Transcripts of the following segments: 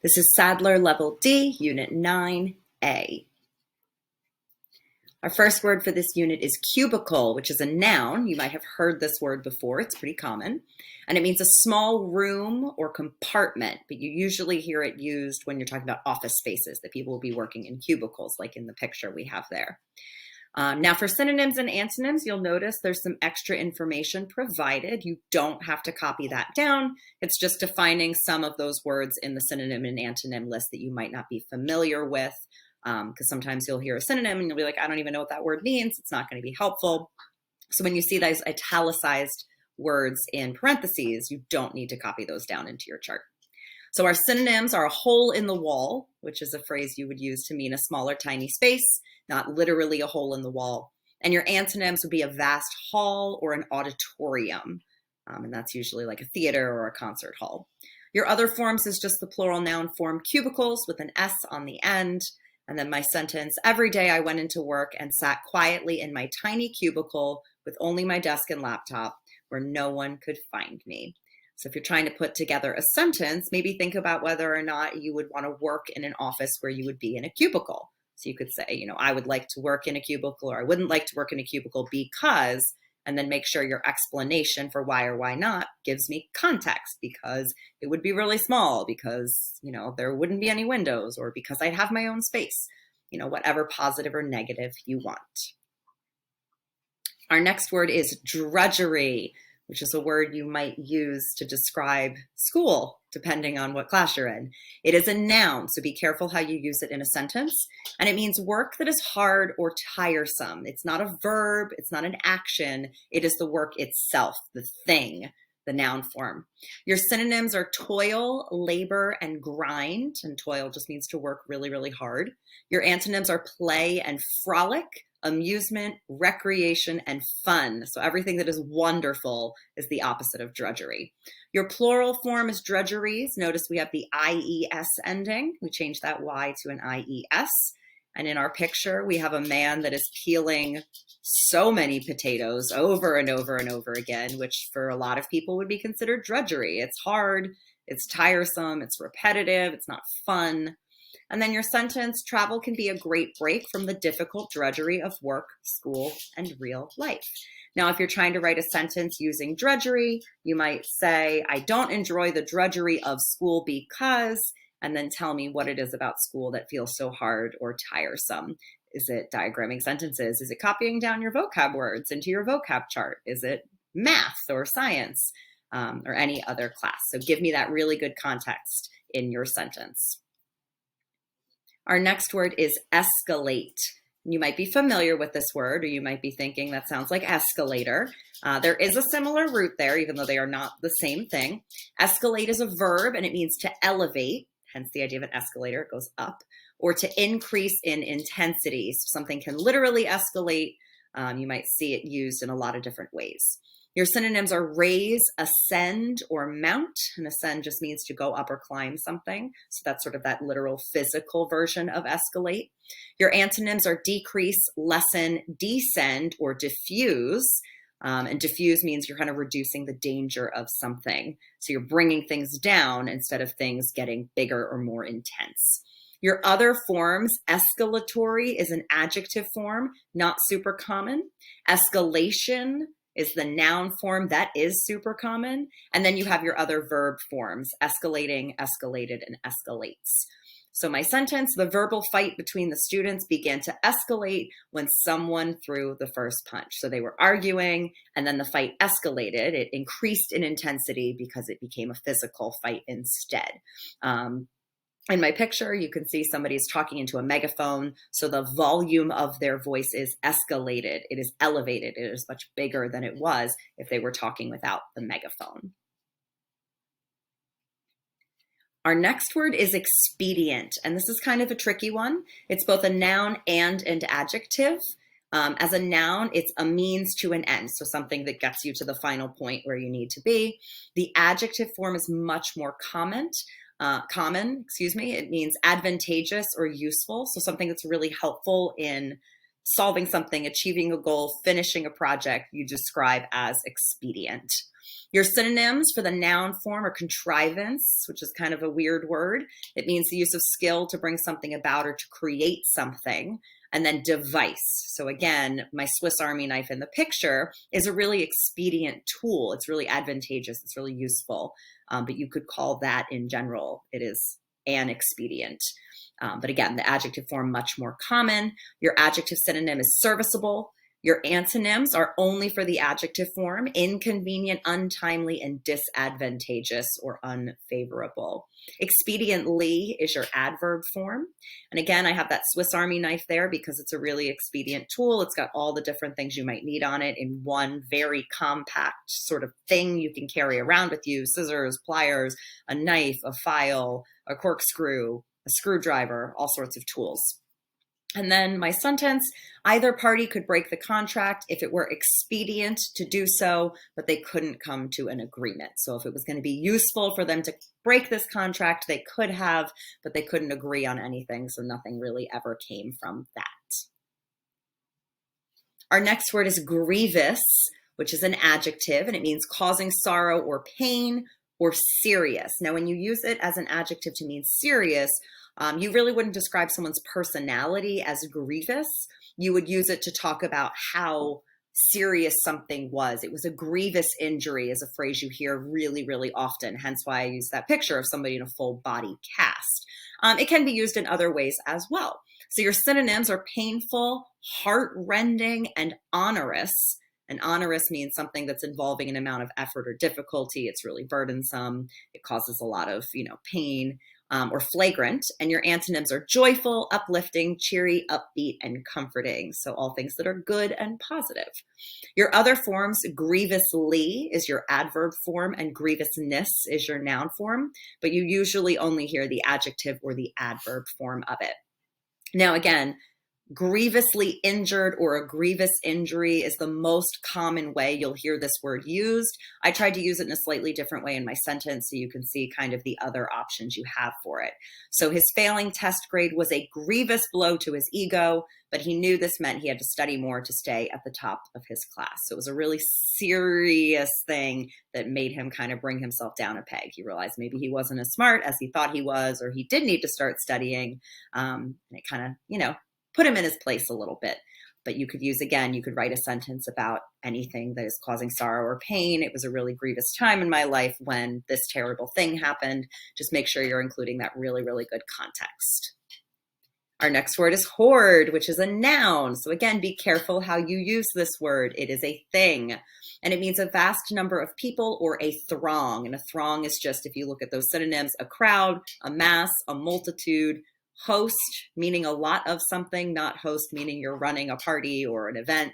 This is Sadlier Level D, Unit 9A. Our first word for this unit is cubicle, which is a noun. You might have heard this word before. It's pretty common. And it means a small room or compartment, but you usually hear it used when you're talking about office spaces, that people will be working in cubicles, like in the picture we have there. Now for synonyms and antonyms, you'll notice there's some extra information provided. You don't have to copy that down. It's just defining some of those words in the synonym and antonym list that you might not be familiar with, because sometimes you'll hear a synonym and you'll be like, I don't even know what that word means. It's not going to be helpful. So when you see those italicized words in parentheses, you don't need to copy those down into your chart. So our synonyms are a hole in the wall, which is a phrase you would use to mean a smaller, tiny space, not literally a hole in the wall. And your antonyms would be a vast hall or an auditorium. And that's usually like a theater or a concert hall. Your other forms is just the plural noun form cubicles with an S on the end. And then my sentence, every day I went into work and sat quietly in my tiny cubicle with only my desk and laptop where no one could find me. So if you're trying to put together a sentence, maybe think about whether or not you would want to work in an office where you would be in a cubicle. So you could say, I would like to work in a cubicle, or I wouldn't like to work in a cubicle because, and then make sure your explanation for why or why not gives me context, because it would be really small, because, there wouldn't be any windows, or because I'd have my own space, whatever positive or negative you want. Our next word is drudgery, which is a word you might use to describe school, depending on what class you're in. It is a noun, so be careful how you use it in a sentence. And it means work that is hard or tiresome. It's not a verb, it's not an action, it is the work itself, the thing, the noun form. Your synonyms are toil, labor, and grind. And toil just means to work really, really hard. Your antonyms are play and frolic, amusement, recreation, and fun. So everything that is wonderful is the opposite of drudgery. Your plural form is drudgeries. Notice we have the IES ending. We changed that Y to an IES. And in our picture, we have a man that is peeling so many potatoes over and over and over again, which for a lot of people would be considered drudgery. It's hard, it's tiresome, it's repetitive, it's not fun. And then your sentence, travel can be a great break from the difficult drudgery of work, school, and real life. Now, if you're trying to write a sentence using drudgery, you might say, I don't enjoy the drudgery of school because, and then tell me what it is about school that feels so hard or tiresome. Is it diagramming sentences? Is it copying down your vocab words into your vocab chart? Is it math or science or any other class? So give me that really good context in your sentence. Our next word is escalate. You might be familiar with this word, or you might be thinking that sounds like escalator. There is a similar root there, even though they are not the same thing. Escalate is a verb, and it means to elevate, hence the idea of an escalator, it goes up, or to increase in intensity. So something can literally escalate. You might see it used in a lot of different ways. Your synonyms are raise, ascend, or mount. And ascend just means to go up or climb something. So that's sort of that literal physical version of escalate. Your antonyms are decrease, lessen, descend, or diffuse. And diffuse means you're kind of reducing the danger of something. So you're bringing things down instead of things getting bigger or more intense. Your other forms, escalatory is an adjective form, not super common. Escalation is the noun form, that is super common. And then you have your other verb forms, escalating, escalated, and escalates. So my sentence, the verbal fight between the students began to escalate when someone threw the first punch. So they were arguing, and then the fight escalated. It increased in intensity because it became a physical fight instead. In my picture, you can see somebody's talking into a megaphone, so the volume of their voice is escalated. It is elevated. It is much bigger than it was if they were talking without the megaphone. Our next word is expedient, and this is kind of a tricky one. It's both a noun and an adjective. As a noun, it's a means to an end, so something that gets you to the final point where you need to be. The adjective form is much more common. It means advantageous or useful. So something that's really helpful in solving something, achieving a goal, finishing a project, you describe as expedient. Your synonyms for the noun form are contrivance, which is kind of a weird word. It means the use of skill to bring something about or to create something. And then device. So again, my Swiss Army knife in the picture is a really expedient tool. It's really advantageous. It's really useful. But you could call that in general, it is an expedient. But again, the adjective form, much more common. Your adjective synonym is serviceable. Your antonyms are only for the adjective form: inconvenient, untimely, and disadvantageous or unfavorable. Expediently is your adverb form. And again, I have that Swiss Army knife there because it's a really expedient tool. It's got all the different things you might need on it in one very compact sort of thing you can carry around with you: scissors, pliers, a knife, a file, a corkscrew, a screwdriver, all sorts of tools. And then my sentence: either party could break the contract if it were expedient to do so, but they couldn't come to an agreement. So if it was going to be useful for them to break this contract, they could have, but they couldn't agree on anything. So nothing really ever came from that. Our next word is grievous, which is an adjective, and it means causing sorrow or pain or serious. Now, when you use it as an adjective to mean serious, you really wouldn't describe someone's personality as grievous. You would use it to talk about how serious something was. It was a grievous injury is a phrase you hear really, really often, hence why I use that picture of somebody in a full body cast. It can be used in other ways as well. So your synonyms are painful, heart-rending, and onerous. And onerous means something that's involving an amount of effort or difficulty. It's really burdensome. It causes a lot of, pain. Or flagrant. And your antonyms are joyful, uplifting, cheery, upbeat, and comforting. So all things that are good and positive. Your other forms: grievously is your adverb form and grievousness is your noun form, but you usually only hear the adjective or the adverb form of it. Now again, grievously injured or a grievous injury is the most common way you'll hear this word used. I tried to use it in a slightly different way in my sentence so you can see kind of the other options you have for it. So his failing test grade was a grievous blow to his ego, but he knew this meant he had to study more to stay at the top of his class. So it was a really serious thing that made him kind of bring himself down a peg. He realized maybe he wasn't as smart as he thought he was, or he did need to start studying. And it kind of, put him in his place a little bit. But you could you could write a sentence about anything that is causing sorrow or pain. It was a really grievous time in my life when this terrible thing happened. Just make sure you're including that really, really good context. Our next word is horde, which is a noun. So again, be careful how you use this word. It is a thing, and it means a vast number of people or a throng. And a throng is just, if you look at those synonyms, a crowd, a mass, a multitude. Host, meaning a lot of something, not host, meaning you're running a party or an event,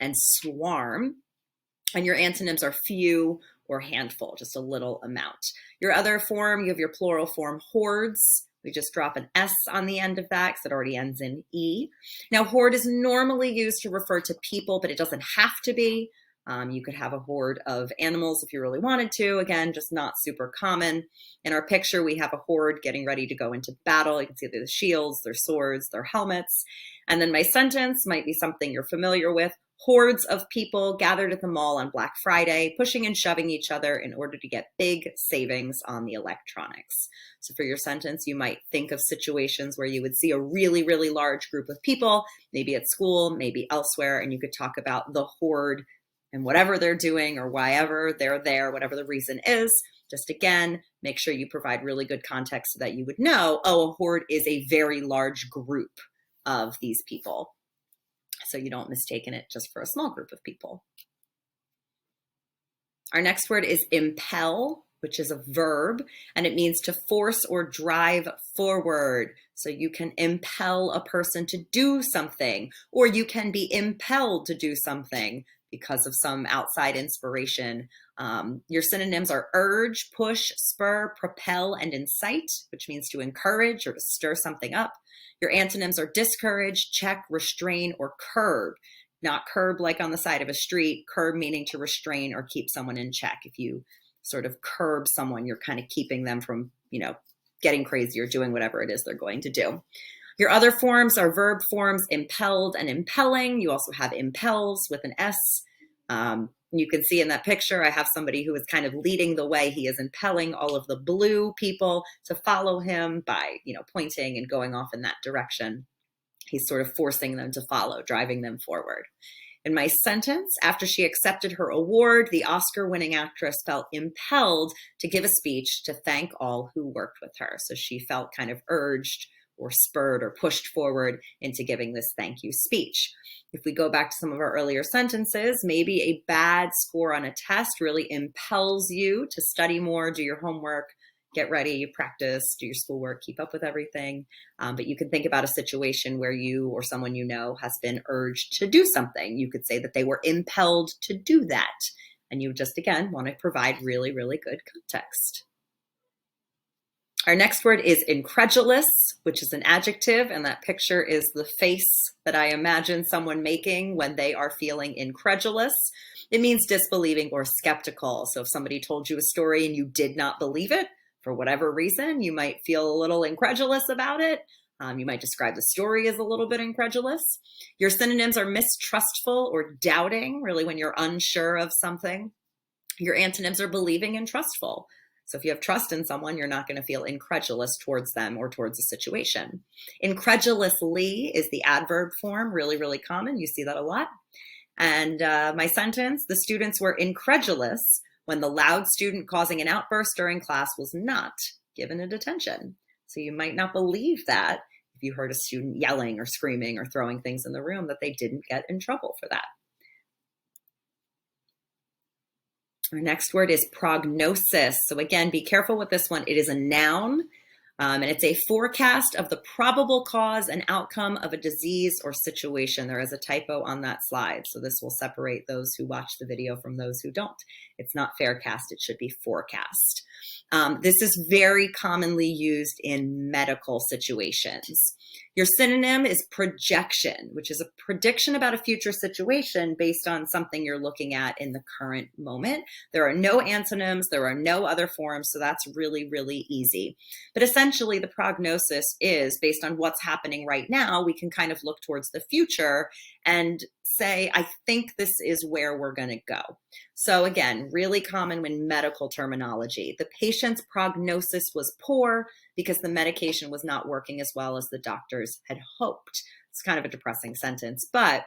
and swarm. And your antonyms are few or handful, just a little amount. Your other form, you have your plural form, hordes. We just drop an S on the end of that because it already ends in E. Now, horde is normally used to refer to people, but it doesn't have to be. You could have a horde of animals if you really wanted to. Again, just not super common. In our picture, we have a horde getting ready to go into battle. You can see their shields, their swords, their helmets. And then my sentence might be something you're familiar with. Hordes of people gathered at the mall on Black Friday, pushing and shoving each other in order to get big savings on the electronics. So for your sentence, you might think of situations where you would see a really, really large group of people, maybe at school, maybe elsewhere, and you could talk about the horde and whatever they're doing or whyever they're there, whatever the reason is. Just again, make sure you provide really good context so that you would know, a horde is a very large group of these people. So you don't mistake it just for a small group of people. Our next word is impel, which is a verb, and it means to force or drive forward. So you can impel a person to do something, or you can be impelled to do something because of some outside inspiration. Your synonyms are urge, push, spur, propel, and incite, which means to encourage or to stir something up. Your antonyms are discourage, check, restrain, or curb. Not curb like on the side of a street, curb meaning to restrain or keep someone in check. If you sort of curb someone, you're kind of keeping them from, getting crazy or doing whatever it is they're going to do. Your other forms are verb forms, impelled and impelling. You also have impels with an S. You can see in that picture, I have somebody who is kind of leading the way. He is impelling all of the blue people to follow him by, pointing and going off in that direction. He's sort of forcing them to follow, driving them forward. In my sentence, after she accepted her award, the Oscar-winning actress felt impelled to give a speech to thank all who worked with her. So she felt kind of urged or spurred or pushed forward into giving this thank you speech. If we go back to some of our earlier sentences, maybe a bad score on a test really impels you to study more, do your homework, get ready, practice, do your schoolwork, keep up with everything. But you can think about a situation where you or someone you know has been urged to do something. You could say that they were impelled to do that. And you just, again, want to provide really, really good context. Our next word is incredulous, which is an adjective, and that picture is the face that I imagine someone making when they are feeling incredulous. It means disbelieving or skeptical. So if somebody told you a story and you did not believe it, for whatever reason, you might feel a little incredulous about it. You might describe the story as a little bit incredulous. Your synonyms are mistrustful or doubting, really when you're unsure of something. Your antonyms are believing and trustful. So if you have trust in someone, you're not going to feel incredulous towards them or towards a situation. Incredulously is the adverb form, really, really common. You see that a lot. And my sentence, the students were incredulous when the loud student causing an outburst during class was not given a detention. So you might not believe that if you heard a student yelling or screaming or throwing things in the room, that they didn't get in trouble for that. Our next word is prognosis. So again, be careful with this one. It is a noun, and it's a forecast of the probable cause and outcome of a disease or situation. There is a typo on that slide, so this will separate those who watch the video from those who don't. It's not faircast, it should be forecast. This is very commonly used in medical situations. Your synonym is projection, which is a prediction about a future situation based on something you're looking at in the current moment. There are no antonyms, there are no other forms, so that's really, really easy. But essentially, the prognosis is based on what's happening right now. We can kind of look towards the future and say, I think this is where we're going to go. So again, really common when medical terminology. The patient's prognosis was poor because the medication was not working as well as the doctors had hoped. It's kind of a depressing sentence, but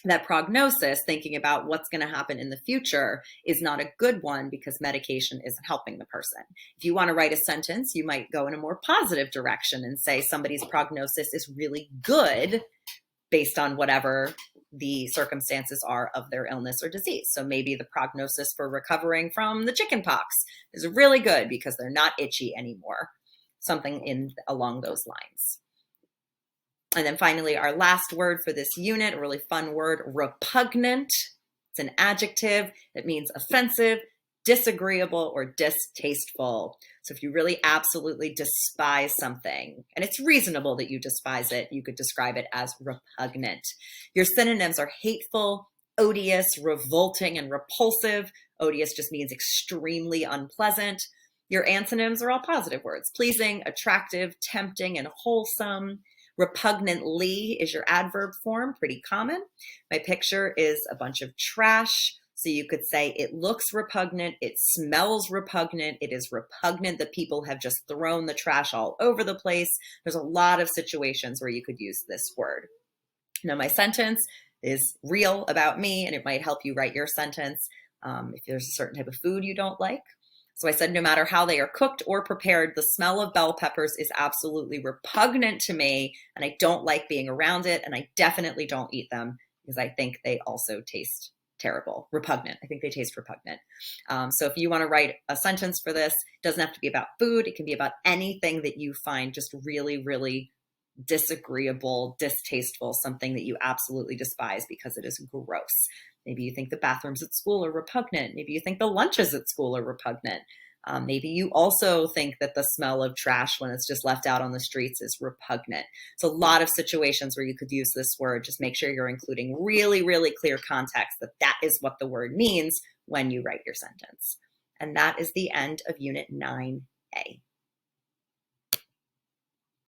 that prognosis, thinking about what's going to happen in the future, is not a good one because medication isn't helping the person. If you want to write a sentence, you might go in a more positive direction and say somebody's prognosis is really good based on whatever the circumstances are of their illness or disease. So maybe the prognosis for recovering from the chickenpox is really good because they're not itchy anymore. Something along those lines. And then finally, our last word for this unit, a really fun word, repugnant. It's an adjective that means offensive, disagreeable, or distasteful. So if you really absolutely despise something, and it's reasonable that you despise it, you could describe it as repugnant. Your synonyms are hateful, odious, revolting, and repulsive. Odious just means extremely unpleasant. Your antonyms are all positive words: pleasing, attractive, tempting, and wholesome. Repugnantly is your adverb form, pretty common. My picture is a bunch of trash. So you could say it looks repugnant, it smells repugnant, it is repugnant that people have just thrown the trash all over the place. There's a lot of situations where you could use this word. Now my sentence is real about me, and it might help you write your sentence if there's a certain type of food you don't like. So I said, no matter how they are cooked or prepared, the smell of bell peppers is absolutely repugnant to me, and I don't like being around it, and I definitely don't eat them because I think they also taste terrible. Repugnant. I think they taste repugnant. So if you want to write a sentence for this, it doesn't have to be about food. It can be about anything that you find just really, really disagreeable, distasteful, something that you absolutely despise because it is gross. Maybe you think the bathrooms at school are repugnant. Maybe you think the lunches at school are repugnant. Maybe you also think that the smell of trash when it's just left out on the streets is repugnant. So a lot of situations where you could use this word. Just make sure you're including really, really clear context that that is what the word means when you write your sentence. And that is the end of Unit 9A.